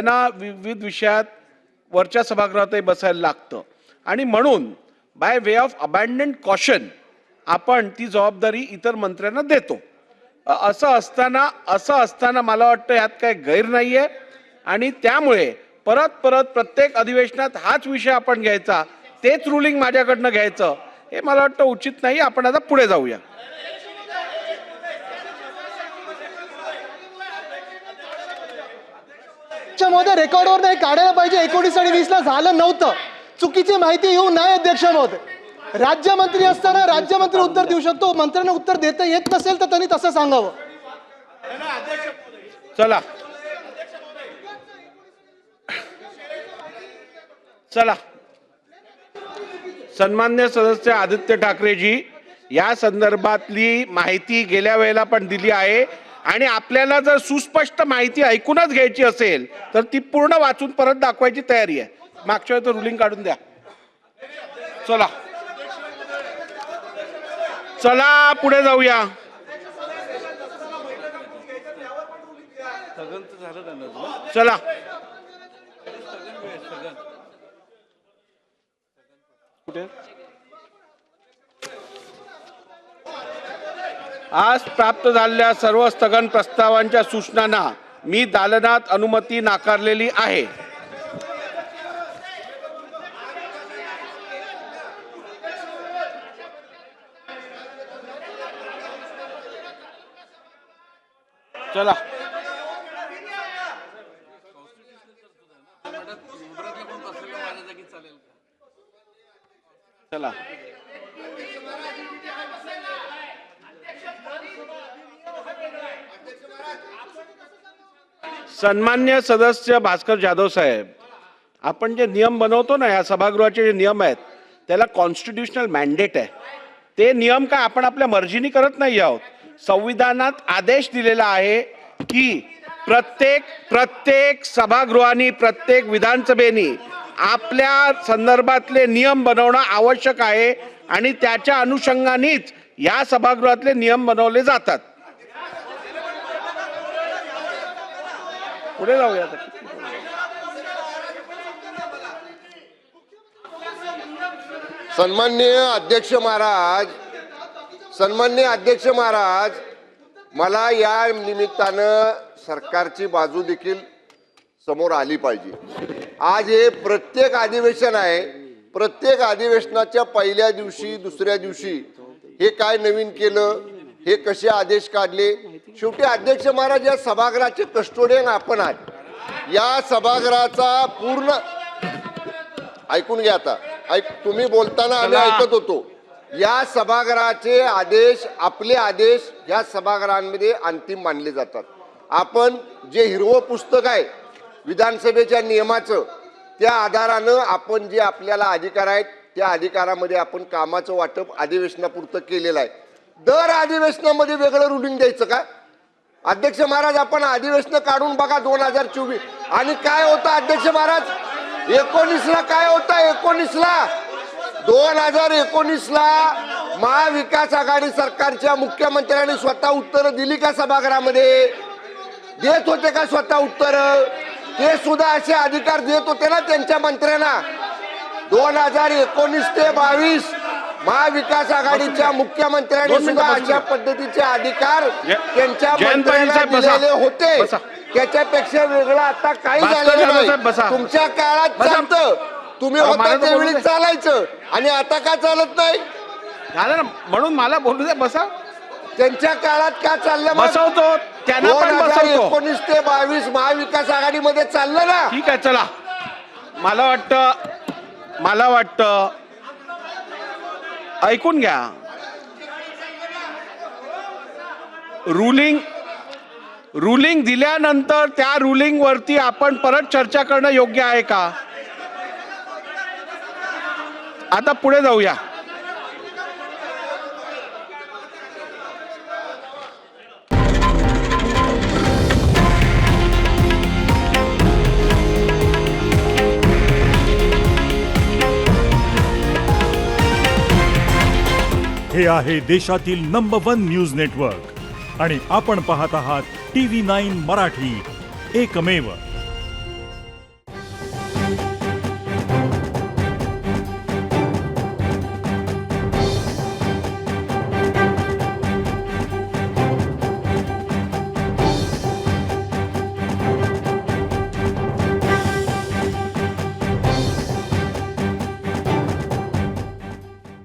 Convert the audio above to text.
त्यांना विविध विषयात वरच्या सभागृहातही बसायला लागतं आणि म्हणून बाय वे ऑफ अबॅन्डन्ड कॉशन आपण ती जबाबदारी इतर मंत्र्यांना देतो. असं असताना मला वाटतं यात काही गैर नाही आहे आणि त्यामुळे परत प्रत्येक अधिवेशनात हाच विषय आपण घ्यायचा, तेच रुलिंग माझ्याकडनं घ्यायचं, हे मला वाटतं उचित नाही. आपण आता पुढे जाऊया. महोदय, रेकॉर्डवर नाही काढायला पाहिजे. 19 आणि 20 ला झालं नव्हतं. चुकीची माहिती येऊ नये. अध्यक्ष महोदय, राज्यमंत्री असताना राज्यमंत्री उत्तर देऊ शकतो. मंत्र्यांना उत्तर देता येत नसेल तर त्यांनी तसं सांगावं. चला सन्मान्य सदस्य आदित्य ठाकरेजी, या संदर्भातली माहिती गेल्या वेळेला पण दिली आहे आणि आपल्याला जर सुस्पष्ट माहिती ऐकूनच घ्यायची असेल तर ती पूर्ण वाचून परत दाखवायची तयारी आहे. मागच्या वेळेचं रुलिंग काढून द्या. चला पुढे जाऊया. चला कुठे आज प्राप्त झालेल्या सर्व स्थगन प्रस्तावांच्या सूचनांना मी दालनात अनुमती नाकारलेली आहे. चला चला सन्मान्य सदस्य भास्कर जाधव साहेब, आपण जे नियम बनवतो ना, या सभागृहाचे जे नियम आहेत त्याला कॉन्स्टिट्यूशनल मॅन्डेट आहे. ते नियम काय आपण आपल्या मर्जीने करत नाही आहोत. संविधानात आदेश दिलेला आहे की प्रत्येक सभागृहाने प्रत्येक विधानसभेने आपल्या संदर्भातले नियम बनवणं आवश्यक आहे आणि त्याच्या अनुषंगानेच या सभागृहातले नियम बनवले जातात. पुढे जाऊया. सन्माननीय अध्यक्ष महाराज, मला या निमित्तानं सरकारची बाजू देखील समोर आली पाहिजे. आज हे प्रत्येक अधिवेशन आहे. प्रत्येक अधिवेशनाच्या पहिल्या दिवशी दुसऱ्या दिवशी हे काय नवीन केलं, हे कसे आदेश काढले. शेवटी अध्यक्ष महाराज, या सभागृहाचे कस्टोडियन आपण आहात. या सभागृहाचा पूर्ण ऐकून घ्या. आता तुम्ही बोलताना आम्ही ऐकत होतो. या सभागृहाचे आदेश, आपले आदेश या सभागृहांमध्ये अंतिम मानले जातात. आपण जे हिरवं पुस्तक आहे विधानसभेच्या नियमाचं, त्या आधारानं आपण जे आपल्याला अधिकार आहेत त्या अधिकारामध्ये आपण कामाचं वाटप अधिवेशनापुरतं केलेलं आहे. दर अधिवेशनामध्ये वेगळं रुलिंग द्यायचं का? अध्यक्ष महाराज, आपण अधिवेशन काढून बघा 2024 आणि काय होतं अध्यक्ष महाराज. 19ला काय होतं? 2019ला महाविकास आघाडी सरकारच्या मुख्यमंत्र्यांनी स्वतः उत्तरं दिली का? सभागृहामध्ये देत होते का स्वतः उत्तरं? ते सुद्धा असे अधिकार देत होते ना त्यांच्या मंत्र्यांना. 2019 ते 22 महाविकास आघाडीच्या मुख्यमंत्र्यांनी सुद्धा अशा पद्धतीचे अधिकार त्यांच्या मंत्र्यांना दिलेले होते. त्याच्यापेक्षा वेगळं आता काही झालेलं नाही. तुमच्या काळात चालतं, तुम्ही होता त्यावेळी चालायचं आणि आता का चालत नाही? झालं ना, म्हणून मला बोलू द्या. बसा. त्यांच्या काळात का चाललं? बसवतो त्यांना पण बसवतो. 19 ते 22 महाविकास आघाडीमध्ये चाललं ना. ठीक आहे. चला, मला वाटतं ऐकून घ्या. रुलिंग दिल्यानंतर त्या रुलिंग वरती आपण परत चर्चा करणं योग्य आहे का? आता पुढे जाऊया. हे आहे देशातील नंबर 1 न्यूज नेटवर्क आणि आपण पाहत आहात TV9 मराठी, एकमेव.